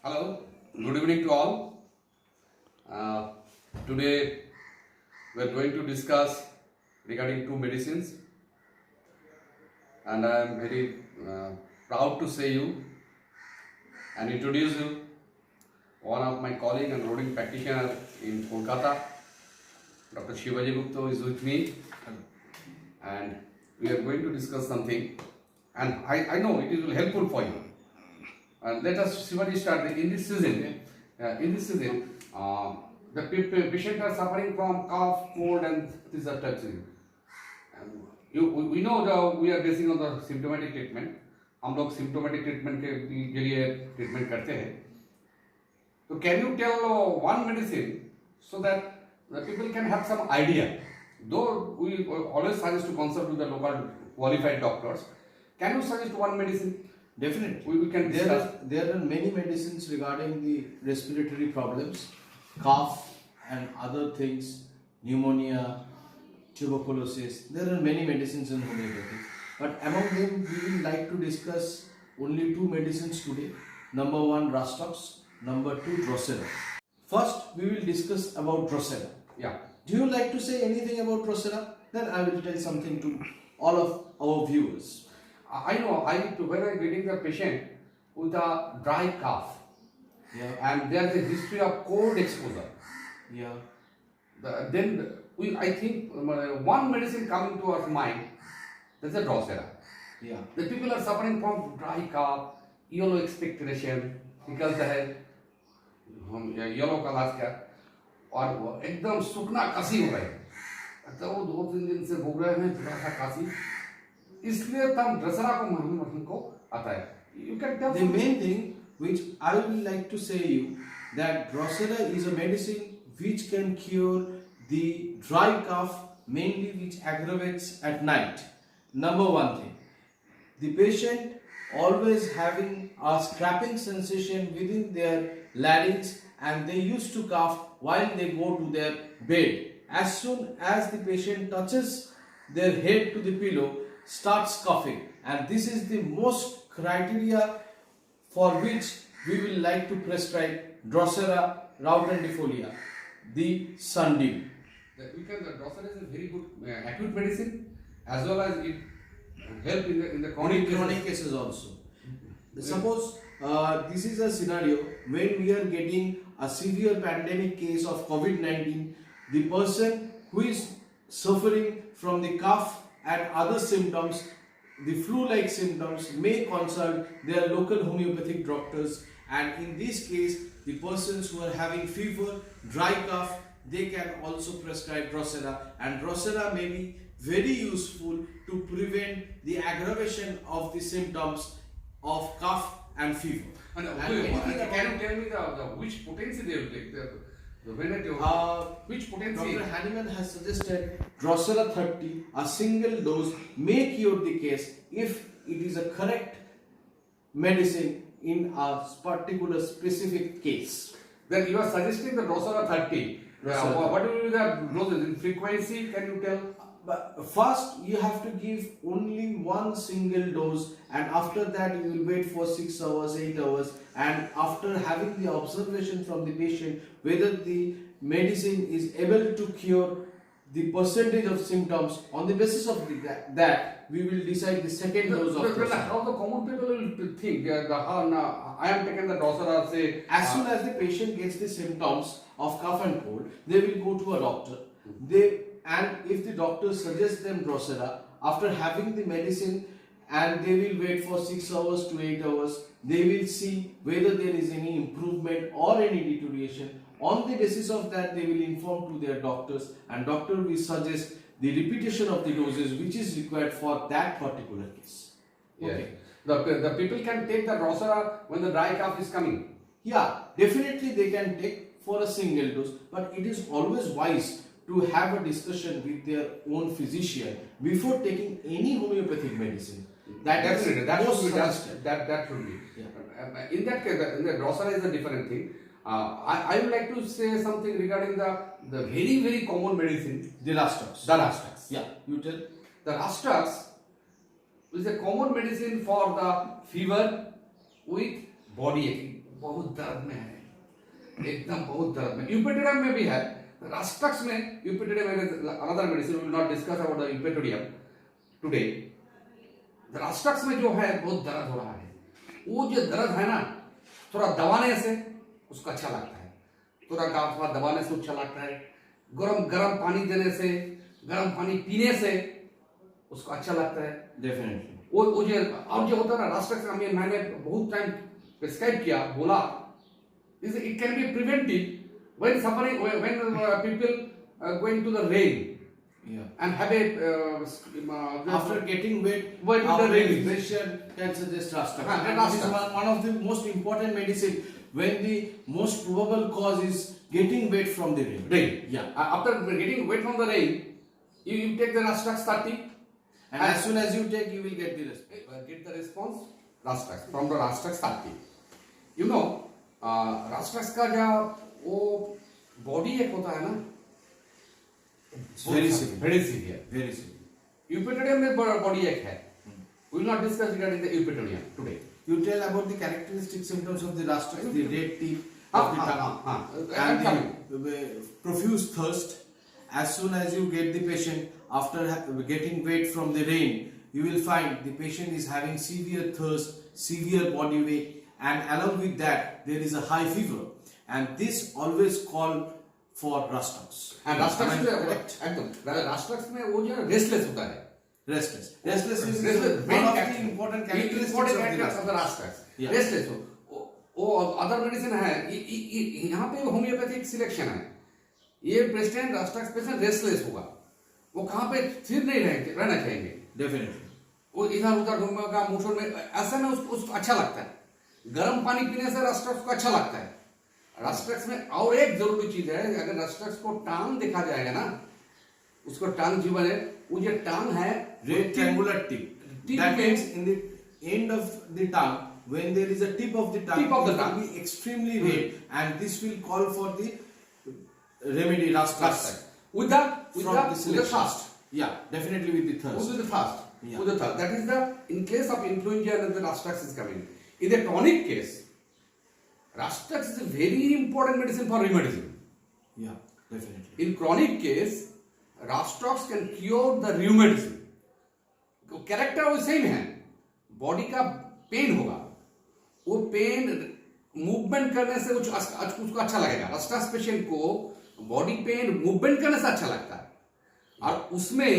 Hello, good evening to all. Uh, Today we are going to discuss regarding two medicines, and I am very proud to say you and introduce you one of my colleague and roading practitioner in Kolkata. Dr. Shivaji Gupta is with me, and we are going to discuss something, and I know it will helpful for you. And let us Shivaji start in this season. The patient are suffering from cough, cold, and these are touching. And we know we are basing on the symptomatic treatment. हम लोग symptomatic treatment के लिए treatment करते हैं. So can you tell one medicine so that the people can have some idea? Though we always suggest to consult with the local qualified doctors, can you suggest one medicine? Definitely. We can discuss. There are many medicines regarding the respiratory problems, cough and other things, pneumonia, tuberculosis. There are many medicines in homeopathy. But among them, we will like to discuss only two medicines today. Number one, Rastox. Number two, Drosera. First, we will discuss about Drosera. Yeah. Do you like to say anything about Drosera? Then I will tell something to all of our viewers. I know when I'm getting the patient with a dry cough, Yeah. and there's a history of cold exposure. Yeah. I think one medicine coming to our mind, that's a Drosera. Yeah. The people are suffering from dry cough, yellow expectoration because they have yellow कलाश का और वो एकदम सूखना काशी हो रहा है तो वो 2-3 दिन से भोग रहे हैं थोड़ा सा काशी इसलिए तब ड्रेसरा को हमको आता है. You can tell the main thing which I would like to say you that Drosera is a medicine which can cure the dry cough mainly which aggravates at night. Number one thing, the patient always having a scraping sensation within their larynx and they used to cough while they go to their bed. As soon as the patient touches their head to the pillow, starts coughing, and this is the most criteria for which we will like to prescribe Drosera rautendifolia, the sundew. Because the Drosera is a very good acute medicine as well as it help in the Chronic cases also. Suppose this is a scenario when we are getting a severe pandemic case of COVID-19, the person who is suffering from the cough and other symptoms, the flu-like symptoms, may consult their local homeopathic doctors, and in this case, the persons who are having fever, dry cough, they can also prescribe Drosera, and Drosera may be very useful to prevent the aggravation of the symptoms of cough and fever. Can you tell me the which potency they will take? The variety which potency? Dr. Hahnemann has suggested Drosera 30, a single dose may cure the case if it is a correct medicine in a particular specific case. Then you are suggesting the Drosera 30. What will be the doses in frequency? Can you tell? But first you have to give only one single dose, and after that you will wait for 6 hours, 8 hours, and after having the observation from the patient whether the medicine is able to cure the percentage of symptoms, on the basis of that we will decide the second dose of Drosera. How the common people will think I am taking the Drosera, say as soon as the patient gets the symptoms of cough and cold, they will go to a doctor. And if the doctor suggests them Drosera, after having the medicine, and they will wait for 6 hours to 8 hours, they will see whether there is any improvement or any deterioration. On the basis of that, they will inform to their doctors, and doctor will suggest the repetition of the doses which is required for that particular case. Okay. The people can take the Drosera when the dry cough is coming. Yeah, definitely they can take for a single dose, but it is always wise to have a discussion with their own physician before taking any homeopathic medicine. That should be. Yeah. In that case, the Drosera is a different thing. I would like to say something regarding the very very common medicine, The Rastox. the Rastox. Yeah, you tell. The Rastox is a common medicine for the fever with body aching. बहुत दर्द में है, एकदम बहुत दर्द में। यूपेटोडियम में भी है, रास्टक्स में eupatorium another medicine, we will not discuss about the eupatorium today. Rhus tox में जो है बहुत दर्द हो रहा है, वो जो दर्द है ना, थोड़ा दबाने से उसको अच्छा लगता है, थोड़ा थोड़ा दबाने से अच्छा लगता है, गरम गरम पानी देने से, गरम पानी पीने से उसको अच्छा लगता है डेफिनेटली। वो जो और जो होता है ना रास्टक्स, मैंने बहुत टाइम प्रिस्क्राइब किया, बोला it can be preventive when suffering, when people going to the rain and have a After getting wet, Wet with our the rain. physician can suggest Rastax. And And this is Rastax. one of the most important medicine when the most probable cause is getting wet from the rain. rain. Yeah. After getting wet from the rain, you take the Rastax 30. And as soon as you take, you will get the response. Get the response Rastax from the Rastax 30. You know, Rastax का जो वो body एक होता है ना, Very severe. very severe. Very severe. यूपेटोडियम में body एक है, we will not discuss regarding the यूपेटोडियम today. You tell about the characteristic symptoms of the Rastax, the red tip Ah, of the ah, tongue, I'm and coming. the profuse thirst. As soon as you get the patient after getting wet from the rain, you will find the patient is having severe thirst, severe body weight, and along with that there is a high fever, and this always call for Rastax. And Rastax Am I में correct? एकदम Rastax में वो जो restless होता है, Restless. Restless is Restless, one of very the important characteristics important of the characteristics of the Rastax. Rastax. Yeah. Restless वो other medicine है, यहाँ पे होम्योपैथिक सिलेक्शन है। ये पेशेंट रास्टक्स पेशेंट रेस्टलेस होगा, वो कहाँ पे स्थिर नहीं रहना चाहेंगे, Definitely. वो इधर उधर घूमेगा मोशन में, ऐसे में उसको अच्छा लगता है। गर्म पानी पीने से रास्टक्स को अच्छा लगता है। रास्टक्स में और एक जरूरी चीज है, अगर रास्टक्स को टांग देखा जाएगा ना, उसको टांग जीवन है, वो जो टांग है Rectangular tip. That means in the end of the tongue, when there is a tip of the tongue, Tip of the it will tongue. be extremely red, and this will call for the remedy Rastax with the from the selection. thirst. Yeah, definitely with the thirst. With the thirst. Yeah. With the thirst. That is the, in case of influenza and the Rastax is coming. In the chronic case, Rastax is a very important medicine for rheumatism. Yeah, definitely. In chronic case, Rastax can cure the rheumatism. Character वो same है, body का pen होगा, वो pen movement करने से उसको अच्छा लगेगा। रास्टक्स पेशेंट को बॉडी पेन मूवमेंट करने से अच्छा लगता है, और उसमें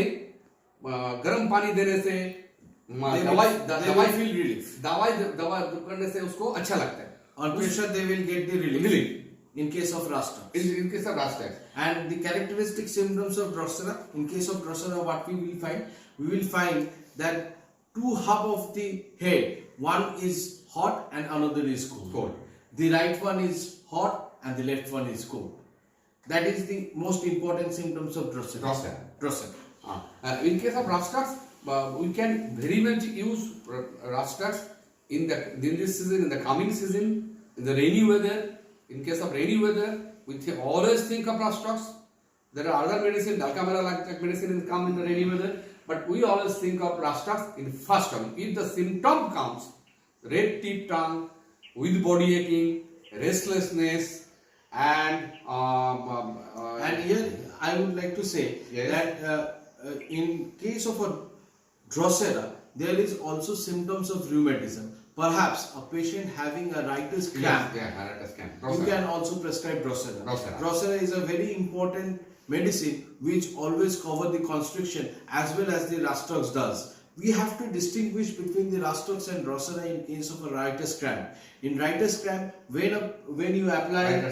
गर्म पानी देने से दवाई करने से उसको अच्छा लगता है। On pressure, they will get the relief. In case of Rastax. In case of Rastax. And the characteristic symptoms of Drosera, in case of Drosera, what we will find? We will find that two half of the head, one is hot and another is cold. The right one is hot and the left one is cold. That is the most important symptoms of Drosera. In case of Rastax, we can very much use Rastax in this season, in the coming season, in the rainy weather. In case of rainy weather, we always think of Rastax. There are other medicine, Dalcamara like medicine come in the rainy weather, but we always think of Rastax in first term. If the symptom comes, red tip tongue, with body aching, restlessness, and here I would like to say that in case of a Drosera, there is also symptoms of rheumatism. Perhaps a patient having a writer's cramp, you can also prescribe Drosera. Drosera is a very important medicine which always covers the constriction as well as the Rastax does. We have to distinguish between the Rastax and Drosera in case of a writer's cramp. In writer's cramp, when you apply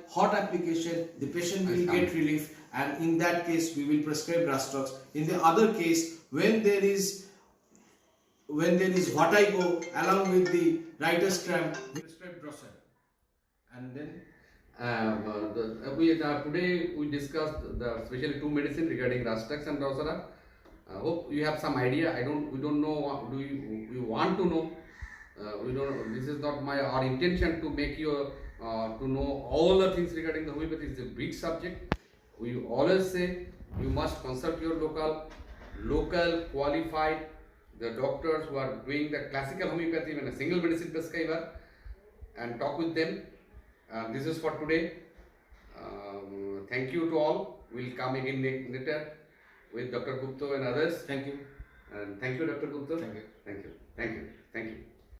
hot application, the patient will get relief, and in that case we will prescribe Rastax. In the other case, when there is vertigo along with the writer's cramp, we prescribe Drosera. And then today we discussed especially two medicine regarding Rastax and Drosera. Hope you have some idea. We don't know. Do you want to know? We don't know. This is not our intention to make you to know all the things regarding the homeopathy. It's a big subject. We always say you must consult your local qualified the doctors who are doing the classical homeopathy, even a single medicine prescriber, and talk with them. This is for today. Thank you to all. We'll come again later with Dr. Gupta and others. Thank you. And thank you, Dr. Gupta. Thank you. Thank you. Thank you. Thank you.